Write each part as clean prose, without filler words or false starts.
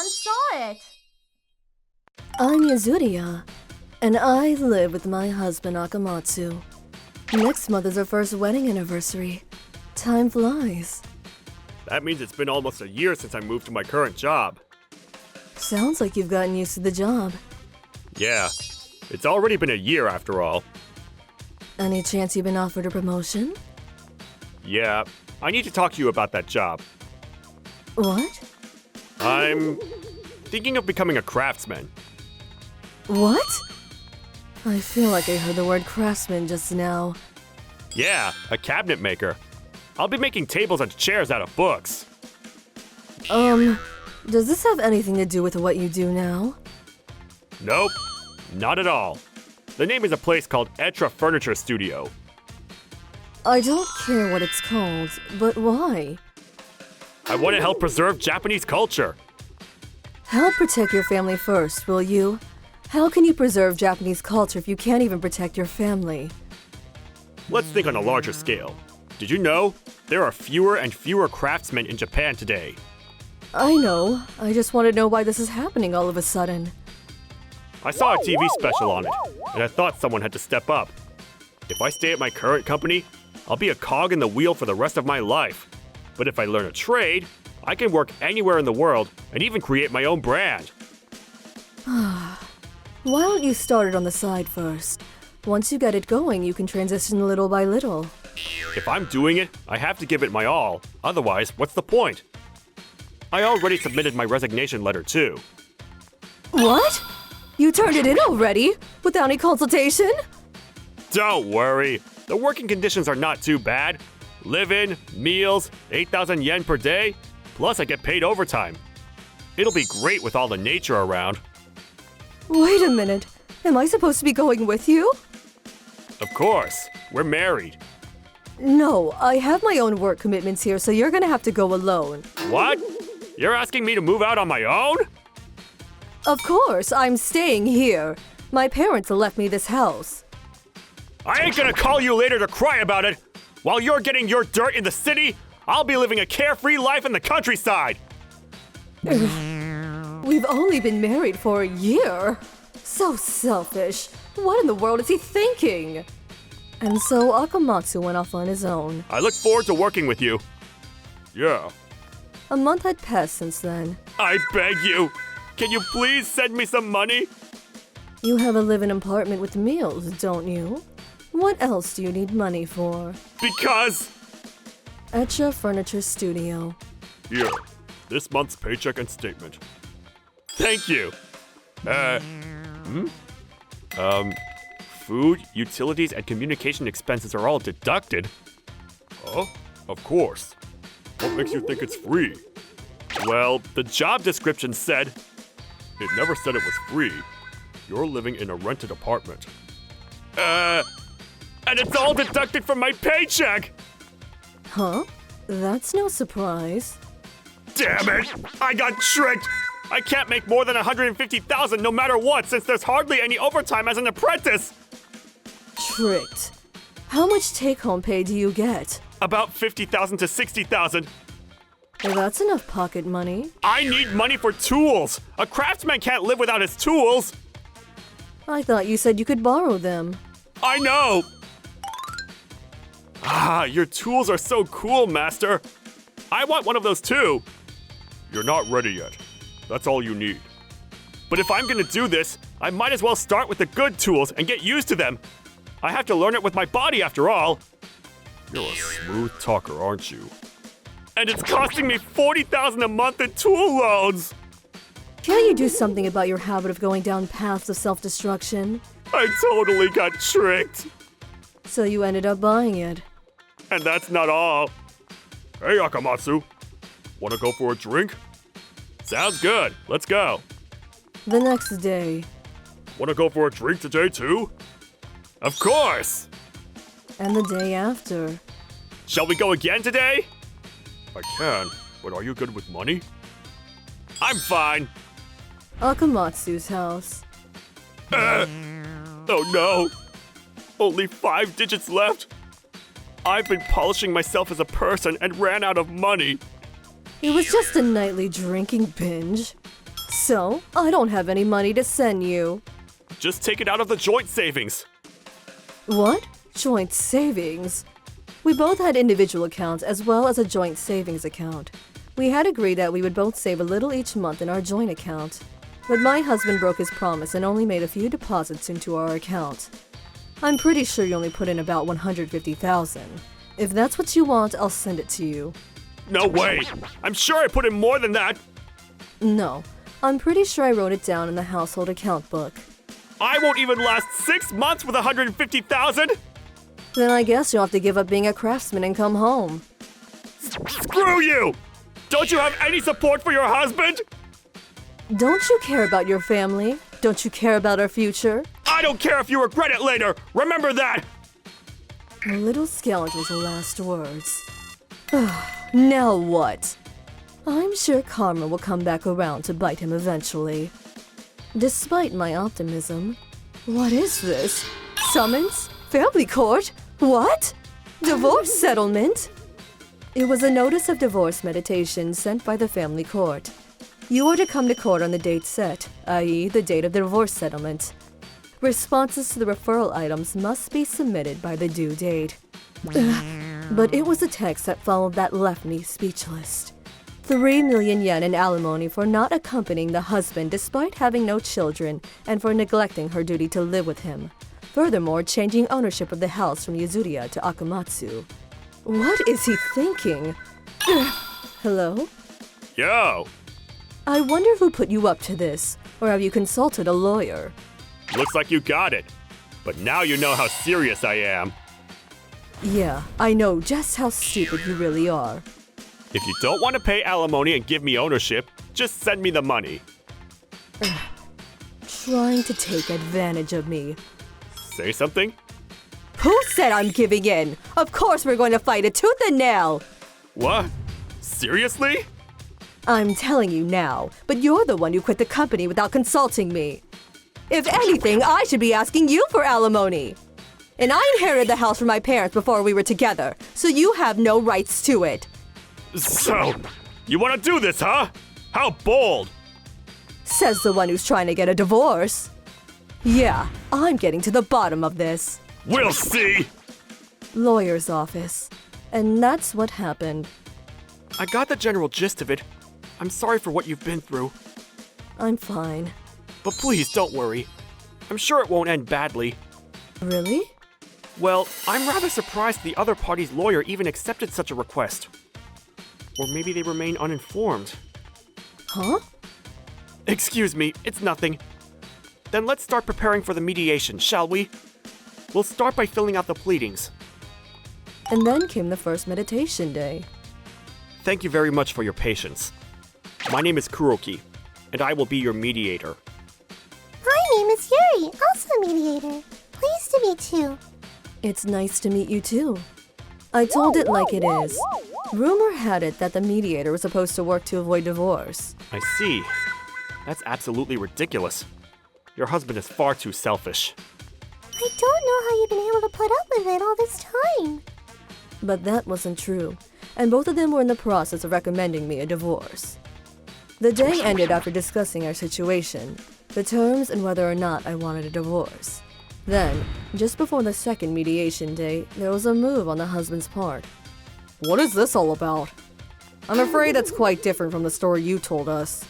saw it! I'm Yuzuriya, and I live with my husband Akamatsu. Next month is our first wedding anniversary. Time flies. That means it's been almost a year since I moved to my current job. Sounds like you've gotten used to the job. Yeah, it's already been a year after all. Any chance you've been offered a promotion? Yeah, I need to talk to you about that job. What? I'm thinking of becoming a craftsman. What? I feel like I heard the word craftsman just now. Yeah, a cabinet maker. I'll be making tables and chairs out of books. Does this have anything to do with what you do now? Nope, not at all. The name is a place called Etra Furniture Studio. I don't care what it's called, but why? I want to help preserve Japanese culture. Help protect your family first, will you? How can you preserve Japanese culture if you can't even protect your family? Let's think on a larger scale. Did you know there are fewer and fewer craftsmen in Japan today? I know. I just want to know why this is happening all of a sudden. I saw a TV special on it, and I thought someone had to step up. If I stay at my current company, I'll be a cog in the wheel for the rest of my life. But if I learn a trade, I can work anywhere in the world and even create my own brand. Why don't you start it on the side first? Once you get it going, you can transition little by little. If I'm doing it, I have to give it my all. Otherwise, what's the point? I already submitted my resignation letter too. What? You turned it in already? Without any consultation? Don't worry. The working conditions are not too bad. Live-in, meals, 8,000 yen per day, plus I get paid overtime. It'll be great with all the nature around. Wait a minute. Am I supposed to be going with you? Of course. We're married. No, I have my own work commitments here, so you're gonna have to go alone. What? You're asking me to move out on my own? Of course, I'm staying here. My parents left me this house. I ain't gonna call you later to cry about it. While you're getting your dirt in the city, I'll be living a carefree life in the countryside. We've only been married for a year. So selfish. What in the world is he thinking? And so Akamatsu went off on his own. I look forward to working with you. Yeah. A month had passed since then. I beg you. Can you please send me some money? You have a live-in apartment with meals, don't you? What else do you need money for? Because... Etra Furniture Studio. Here, this month's paycheck and statement. Thank you. Food, utilities, and communication expenses are all deducted. Oh, of course. What makes you think it's free? Well, the job description said... It never said it was free. You're living in a rented apartment. And it's all deducted from my paycheck! Huh? That's no surprise. Damn it! I got tricked! I can't make more than 150,000 no matter what, since there's hardly any overtime as an apprentice! Tricked. How much take-home pay do you get? About 50,000 to 60,000. Well, that's enough pocket money. I need money for tools! A craftsman can't live without his tools! I thought you said you could borrow them. I know! Ah, your tools are so cool, Master! I want one of those too! You're not ready yet. That's all you need. But if I'm gonna do this, I might as well start with the good tools and get used to them. I have to learn it with my body after all. You're a smooth talker, aren't you? And it's costing me 40,000 a month in tool loans! Can't you do something about your habit of going down paths of self-destruction? I totally got tricked! So you ended up buying it. And that's not all. Hey, Akamatsu. Wanna go for a drink? Sounds good. Let's go. The next day. Wanna go for a drink today, too? Of course! And the day after. Shall we go again today? I can, but are you good with money? I'm fine. Akamatsu's house. Oh no. Only 5 digits left. I've been polishing myself as a person and ran out of money. It was just a nightly drinking binge. So, I don't have any money to send you. Just take it out of the joint savings. What? Joint savings? We both had individual accounts as well as a joint savings account. We had agreed that we would both save a little each month in our joint account. But my husband broke his promise and only made a few deposits into our account. I'm pretty sure you only put in about $150,000. If that's what you want, I'll send it to you. No way! I'm sure I put in more than that! No, I'm pretty sure I wrote it down in the household account book. I won't even last 6 months with $150,000! Then I guess you'll have to give up being a craftsman and come home. Screw you! Don't you have any support for your husband? Don't you care about your family? Don't you care about our future? I don't care if you regret it later! Remember that! A little scoundrel's the last words. Now what? I'm sure karma will come back around to bite him eventually. Despite my optimism. What is this? Summons? Family court? What? Divorce settlement? It was a notice of divorce mediation sent by the family court. You are to come to court on the date set, i.e. the date of the divorce settlement. Responses to the referral items must be submitted by the due date. But it was the text that followed that left me speechless. 3 million yen in alimony for not accompanying the husband despite having no children and for neglecting her duty to live with him. Furthermore, changing ownership of the house from Yuzuriya to Akamatsu. What is he thinking? Hello? Yo! I wonder who put you up to this, or have you consulted a lawyer? Looks like you got it. But now you know how serious I am. Yeah, I know just how stupid you really are. If you don't want to pay alimony and give me ownership, just send me the money. Trying to take advantage of me. Say something? Who said I'm giving in? Of course we're going to fight it tooth and nail! What? Seriously? I'm telling you now, but you're the one who quit the company without consulting me. If anything, I should be asking you for alimony. And I inherited the house from my parents before we were together, so you have no rights to it. So, you want to do this, huh? How bold! Says the one who's trying to get a divorce. Yeah, I'm getting to the bottom of this. We'll see! Lawyer's office. And that's what happened. I got the general gist of it. I'm sorry for what you've been through. I'm fine. But please don't worry. I'm sure it won't end badly. Really? Well, I'm rather surprised the other party's lawyer even accepted such a request. Or maybe they remain uninformed. Huh? Excuse me, it's nothing. Then let's start preparing for the mediation, shall we? We'll start by filling out the pleadings. And then came the first meditation day. Thank you very much for your patience. My name is Kuroki, and I will be your mediator. My name is Yuri, also a mediator. Pleased to meet you. It's nice to meet you too. I told it like it is. Rumor had it that the mediator was supposed to work to avoid divorce. I see. That's absolutely ridiculous. Your husband is far too selfish. I don't know how you've been able to put up with it all this time. But that wasn't true, and both of them were in the process of recommending me a divorce. The day ended after discussing our situation, the terms and whether or not I wanted a divorce. Then, just before the second mediation day, there was a move on the husband's part. What is this all about? I'm afraid that's quite different from the story you told us.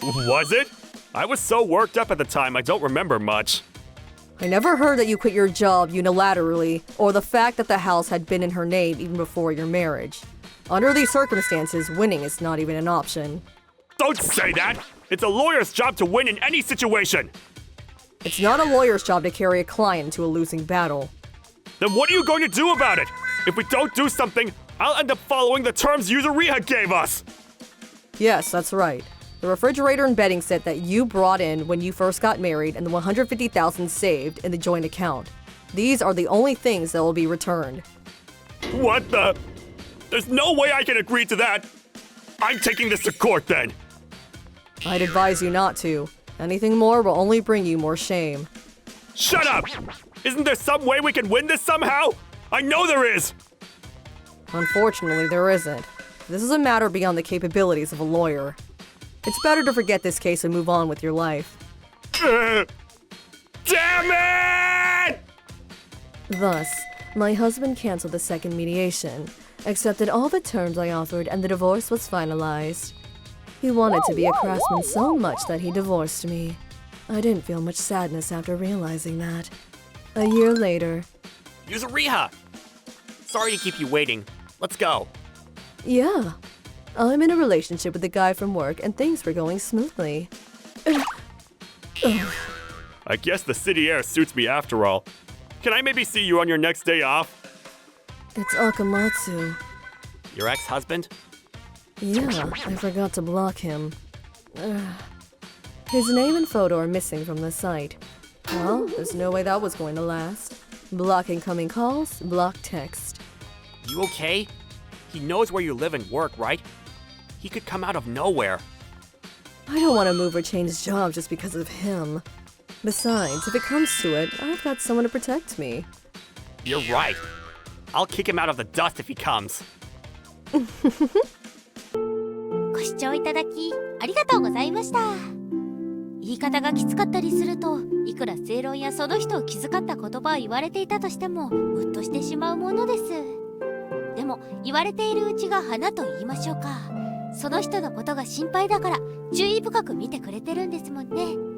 Was it? I was so worked up at the time I don't remember much. I never heard that you quit your job unilaterally, or the fact that the house had been in her name even before your marriage. Under these circumstances, winning is not even an option. Don't say that! It's a lawyer's job to win in any situation! It's not a lawyer's job to carry a client into a losing battle. Then what are you going to do about it? If we don't do something, I'll end up following the terms Yuzuriha gave us! Yes, that's right. The refrigerator and bedding set that you brought in when you first got married and the $150,000 saved in the joint account. These are the only things that will be returned. What the? There's no way I can agree to that! I'm taking this to court then! I'd advise you not to. Anything more will only bring you more shame. Shut up! Isn't there some way we can win this somehow? I know there is! Unfortunately, there isn't. This is a matter beyond the capabilities of a lawyer. It's better to forget this case and move on with your life. Damn it! Thus, my husband canceled the second mediation, accepted all the terms I offered, and the divorce was finalized. He wanted to be a craftsman so much that he divorced me. I didn't feel much sadness after realizing that. A year later... Yuzuriha! Sorry to keep you waiting. Let's go. Yeah. I'm in a relationship with a guy from work and things were going smoothly. I guess the city air suits me after all. Can I maybe see you on your next day off? It's Akamatsu. Your ex-husband? Yeah, I forgot to block him. His name and photo are missing from the site. Well, there's no way that was going to last. Block incoming calls, block text. You okay? He knows where you live and work, right? He could come out of nowhere. I don't want to move or change jobs just because of him. Besides, if it comes to it, I've got someone to protect me. You're right. I'll kick him out of the dust if he comes. ご視聴いただきありがとうございました。言い方がきつかったりすると、いくら正論やその人を気遣った言葉を言われていたとしてもムッとしてしまうものです。でも言われているうちが花と言いましょうか。その人のことが心配だから注意深く見てくれてるんですもんね。